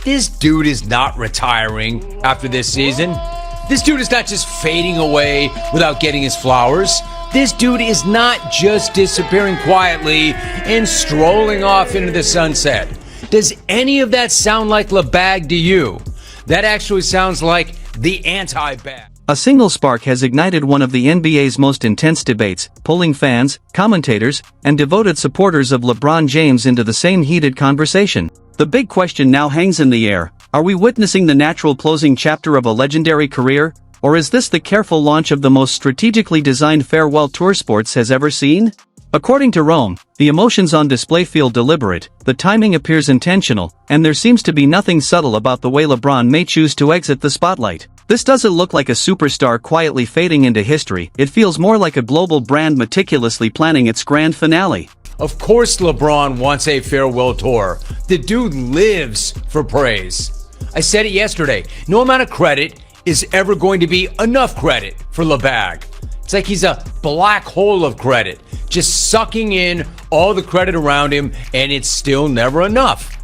this dude is not retiring after this season. This dude is not just fading away without getting his flowers. This dude is not just disappearing quietly and strolling off into the sunset. Does any of that sound like LeBag to you? That actually sounds like the anti-bag. A single spark has ignited one of the NBA's most intense debates, pulling fans, commentators, and devoted supporters of LeBron James into the same heated conversation. The big question now hangs in the air: are we witnessing the natural closing chapter of a legendary career, or is this the careful launch of the most strategically designed farewell tour sports has ever seen? According to Rome, the emotions on display feel deliberate, the timing appears intentional, and there seems to be nothing subtle about the way LeBron may choose to exit the spotlight. This doesn't look like a superstar quietly fading into history, it feels more like a global brand meticulously planning its grand finale. Of course LeBron wants a farewell tour. The dude lives for praise. I said it yesterday, no amount of credit is ever going to be enough credit for LeBag. It's like he's a black hole of credit, just sucking in all the credit around him, and it's still never enough.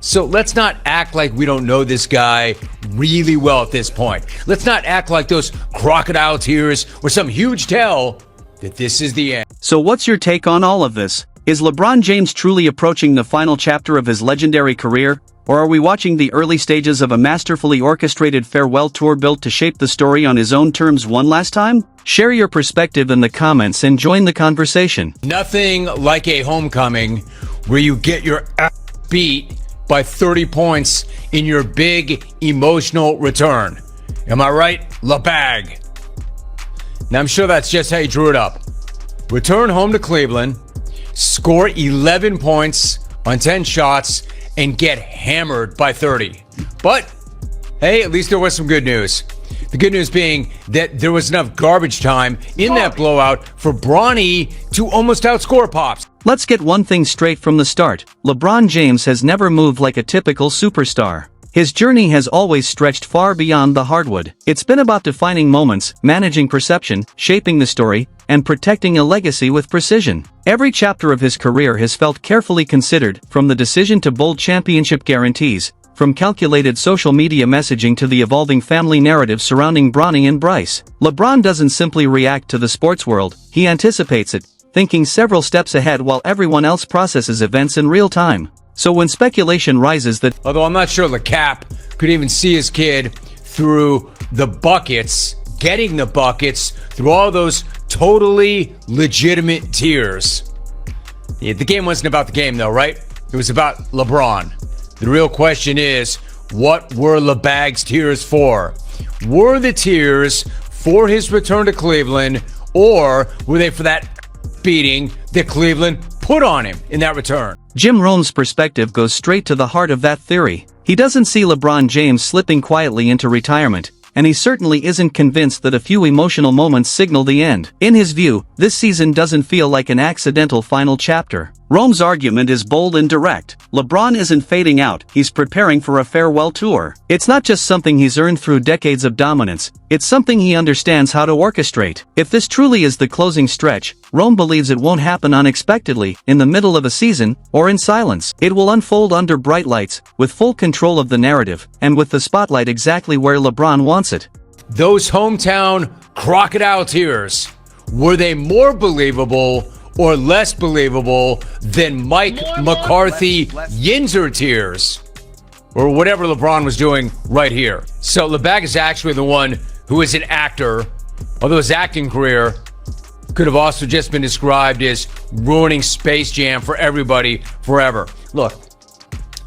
So let's not act like we don't know this guy really well at this point. Let's not act like those crocodile tears were some huge tell that this is the end. So what's your take on all of this? Is LeBron James truly approaching the final chapter of his legendary career? Or are we watching the early stages of a masterfully orchestrated farewell tour built to shape the story on his own terms one last time? Share your perspective in the comments and join the conversation. Nothing like a homecoming where you get your ass beat by 30 points in your big emotional return. Am I right, LeBag? Now I'm sure that's just how you drew it up. Return home to Cleveland, score 11 points on 10 shots, and get hammered by 30. But, hey, at least there was some good news. The good news being that there was enough garbage time in that blowout for Bronny to almost outscore Pops. Let's get one thing straight from the start. LeBron James has never moved like a typical superstar. His journey has always stretched far beyond the hardwood. It's been about defining moments, managing perception, shaping the story, and protecting a legacy with precision. Every chapter of his career has felt carefully considered, from the decision to bold championship guarantees, from calculated social media messaging to the evolving family narrative surrounding Bronny and Bryce. LeBron doesn't simply react to the sports world, he anticipates it, thinking several steps ahead while everyone else processes events in real time. So when speculation rises that, although I'm not sure LeCap could even see his kid through the buckets, getting the buckets through all those totally legitimate tears. Yeah, the game wasn't about the game though, right? It was about LeBron. The real question is, what were LeBag's tears for? Were the tears for his return to Cleveland, or were they for that beating that Cleveland put on him in that return? Jim Rome's perspective goes straight to the heart of that theory. He doesn't see LeBron James slipping quietly into retirement, and he certainly isn't convinced that a few emotional moments signal the end. In his view, this season doesn't feel like an accidental final chapter. Rome's argument is bold and direct. LeBron isn't fading out, he's preparing for a farewell tour. It's not just something he's earned through decades of dominance, it's something he understands how to orchestrate. If this truly is the closing stretch, Rome believes it won't happen unexpectedly, in the middle of a season, or in silence. It will unfold under bright lights, with full control of the narrative, and with the spotlight exactly where LeBron wants it. Those hometown crocodile tears, were they more believable or less believable than Mike McCarthy Yinzer tears, or whatever LeBron was doing right here? So LeBag is actually the one who is an actor, although his acting career could have also just been described as ruining Space Jam for everybody forever. Look,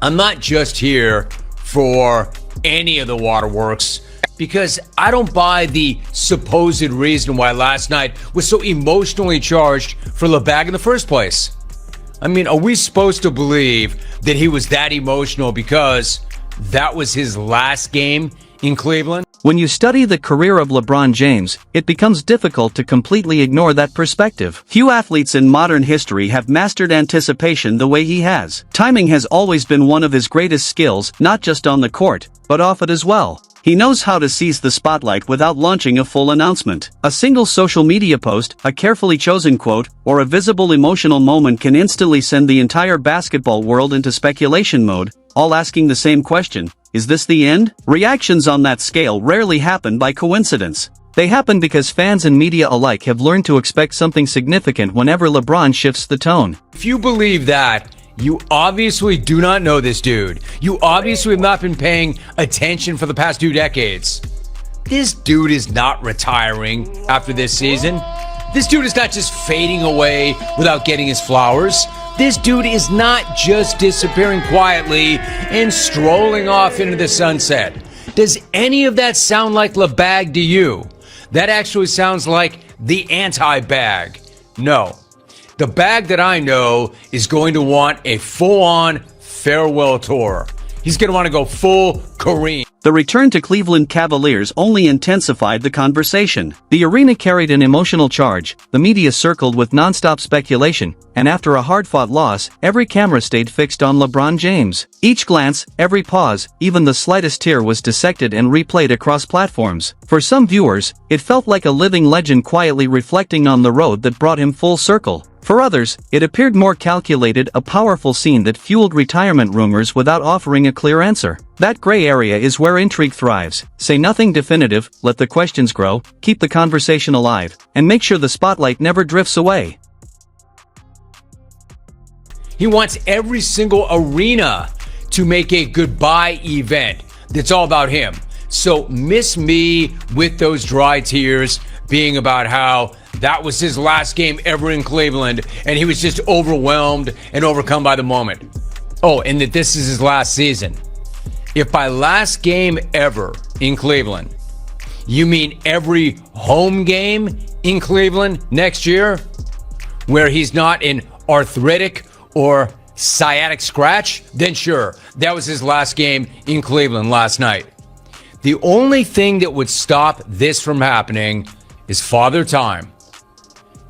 I'm not just here for any of the waterworks, because I don't buy the supposed reason why last night was so emotionally charged for LeBag in the first place. I mean, are we supposed to believe that he was that emotional because that was his last game in Cleveland? When you study the career of LeBron James, it becomes difficult to completely ignore that perspective. Few athletes in modern history have mastered anticipation the way he has. Timing has always been one of his greatest skills, not just on the court, but off it as well. He knows how to seize the spotlight without launching a full announcement. A single social media post, a carefully chosen quote, or a visible emotional moment can instantly send the entire basketball world into speculation mode, all asking the same question: is this the end? Reactions on that scale rarely happen by coincidence. They happen because fans and media alike have learned to expect something significant whenever LeBron shifts the tone. If you believe that, you obviously do not know this dude. You obviously have not been paying attention for the past 2 decades. This dude is not retiring after this season. This dude is not just fading away without getting his flowers. This dude is not just disappearing quietly and strolling off into the sunset. Does any of that sound like LeBag to you? That actually sounds like the anti-bag. No. The bag that I know is going to want a full-on farewell tour. He's going to want to go full Kareem. The return to Cleveland Cavaliers only intensified the conversation. The arena carried an emotional charge, the media circled with non-stop speculation, and after a hard-fought loss, every camera stayed fixed on LeBron James. Each glance, every pause, even the slightest tear was dissected and replayed across platforms. For some viewers, it felt like a living legend quietly reflecting on the road that brought him full circle. For others, it appeared more calculated, a powerful scene that fueled retirement rumors without offering a clear answer. That gray area is where intrigue thrives. Say nothing definitive, let the questions grow, keep the conversation alive, and make sure the spotlight never drifts away. He wants every single arena to make a goodbye event that's all about him. So miss me with those dry tears being about how that was his last game ever in Cleveland and he was just overwhelmed and overcome by the moment. Oh, and that this is his last season. If by last game ever in Cleveland, you mean every home game in Cleveland next year, where he's not in arthritic or sciatic scratch, then sure, that was his last game in Cleveland last night. The only thing that would stop this from happening is Father Time.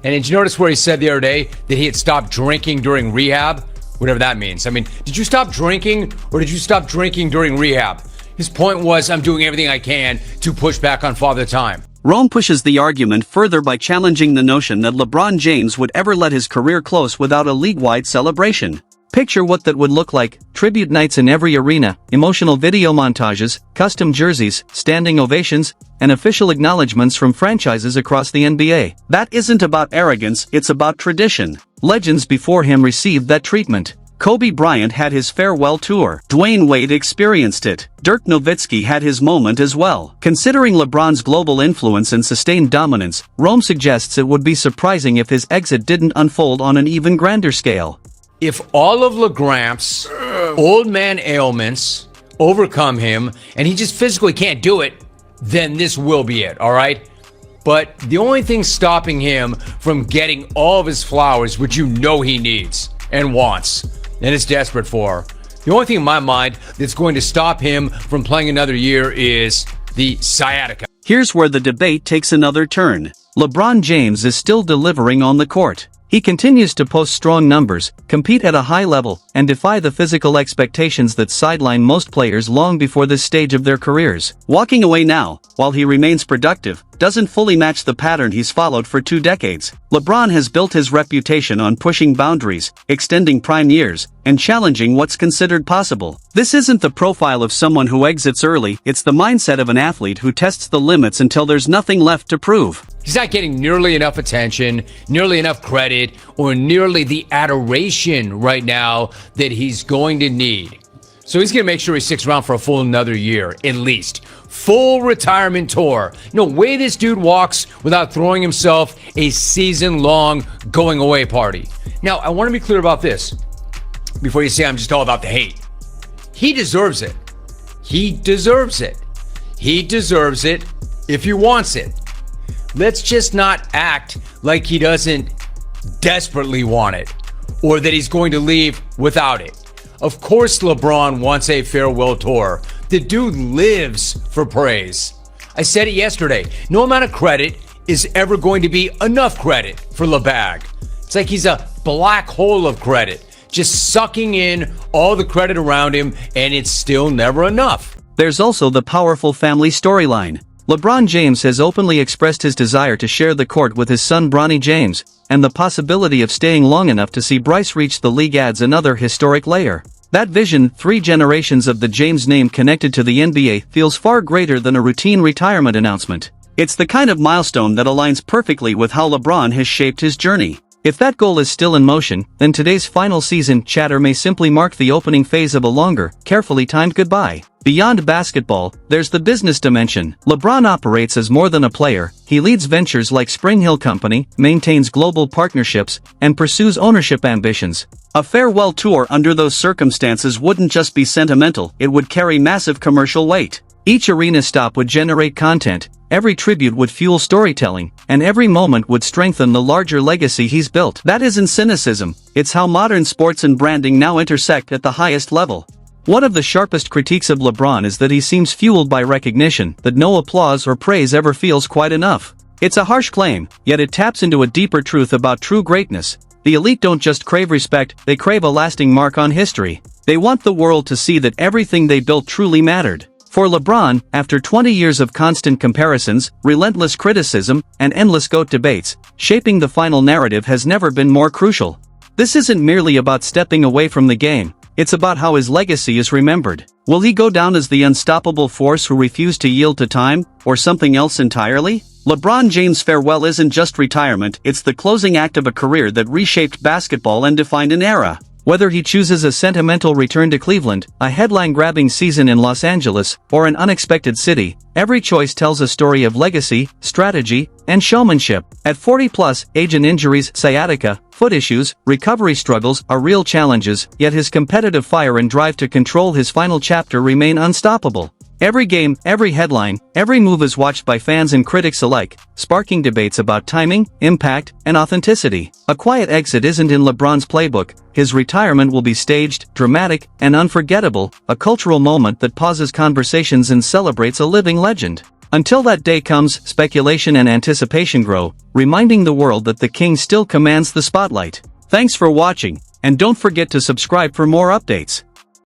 And did you notice where he said the other day that he had stopped drinking during rehab? Whatever that means. I mean, did you stop drinking or did you stop drinking during rehab? His point was, I'm doing everything I can to push back on Father Time. Rome pushes the argument further by challenging the notion that LeBron James would ever let his career close without a league-wide celebration. Picture what that would look like: tribute nights in every arena, emotional video montages, custom jerseys, standing ovations, and official acknowledgments from franchises across the NBA. That isn't about arrogance, it's about tradition. Legends before him received that treatment. Kobe Bryant had his farewell tour. Dwayne Wade experienced it. Dirk Nowitzki had his moment as well. Considering LeBron's global influence and sustained dominance, Rome suggests it would be surprising if his exit didn't unfold on an even grander scale. If all of LeGramp's old man ailments overcome him and he just physically can't do it, then this will be it, all right? But the only thing stopping him from getting all of his flowers, which you know he needs and wants and is desperate for, the only thing in my mind that's going to stop him from playing another year is the sciatica. Here's where the debate takes another turn. LeBron James is still delivering on the court. He continues to post strong numbers, compete at a high level, and defy the physical expectations that sideline most players long before this stage of their careers. Walking away now, while he remains productive, doesn't fully match the pattern he's followed for 2 decades. LeBron has built his reputation on pushing boundaries, extending prime years, and challenging what's considered possible. This isn't the profile of someone who exits early, it's the mindset of an athlete who tests the limits until there's nothing left to prove. He's not getting nearly enough attention, nearly enough credit, or nearly the adoration right now that he's going to need. So he's going to make sure he sticks around for a full another year, at least. Full retirement tour. No way this dude walks without throwing himself a season-long going-away party. Now, I want to be clear about this before you say I'm just all about the hate. He deserves it. He deserves it. He deserves it if he wants it. Let's just not act like he doesn't desperately want it, or that he's going to leave without it. Of course LeBron wants a farewell tour. The dude lives for praise. I said it yesterday. No amount of credit is ever going to be enough credit for LeBag. It's like he's a black hole of credit, just sucking in all the credit around him, and it's still never enough. There's also the powerful family storyline. LeBron James has openly expressed his desire to share the court with his son Bronny James, and the possibility of staying long enough to see Bryce reach the league adds another historic layer. That vision, 3 generations of the James name connected to the NBA, feels far greater than a routine retirement announcement. It's the kind of milestone that aligns perfectly with how LeBron has shaped his journey. If that goal is still in motion, then today's final season chatter may simply mark the opening phase of a longer, carefully timed goodbye. Beyond basketball, there's the business dimension. LeBron operates as more than a player. He leads ventures like Spring Hill Company, maintains global partnerships, and pursues ownership ambitions. A farewell tour under those circumstances wouldn't just be sentimental, it would carry massive commercial weight. Each arena stop would generate content, every tribute would fuel storytelling, and every moment would strengthen the larger legacy he's built. That isn't cynicism, it's how modern sports and branding now intersect at the highest level. One of the sharpest critiques of LeBron is that he seems fueled by recognition, that no applause or praise ever feels quite enough. It's a harsh claim, yet it taps into a deeper truth about true greatness. The elite don't just crave respect, they crave a lasting mark on history. They want the world to see that everything they built truly mattered. For LeBron, after 20 years of constant comparisons, relentless criticism, and endless GOAT debates, shaping the final narrative has never been more crucial. This isn't merely about stepping away from the game, it's about how his legacy is remembered. Will he go down as the unstoppable force who refused to yield to time, or something else entirely? LeBron James' farewell isn't just retirement, it's the closing act of a career that reshaped basketball and defined an era. Whether he chooses a sentimental return to Cleveland, a headline-grabbing season in Los Angeles, or an unexpected city, every choice tells a story of legacy, strategy, and showmanship. At 40+, age and injuries, sciatica, foot issues, recovery struggles are real challenges, yet his competitive fire and drive to control his final chapter remain unstoppable. Every game, every headline, every move is watched by fans and critics alike, sparking debates about timing, impact, and authenticity. A quiet exit isn't in LeBron's playbook. His retirement will be staged, dramatic, and unforgettable, a cultural moment that pauses conversations and celebrates a living legend. Until that day comes, speculation and anticipation grow, reminding the world that the king still commands the spotlight. Thanks for watching, and don't forget to subscribe for more updates.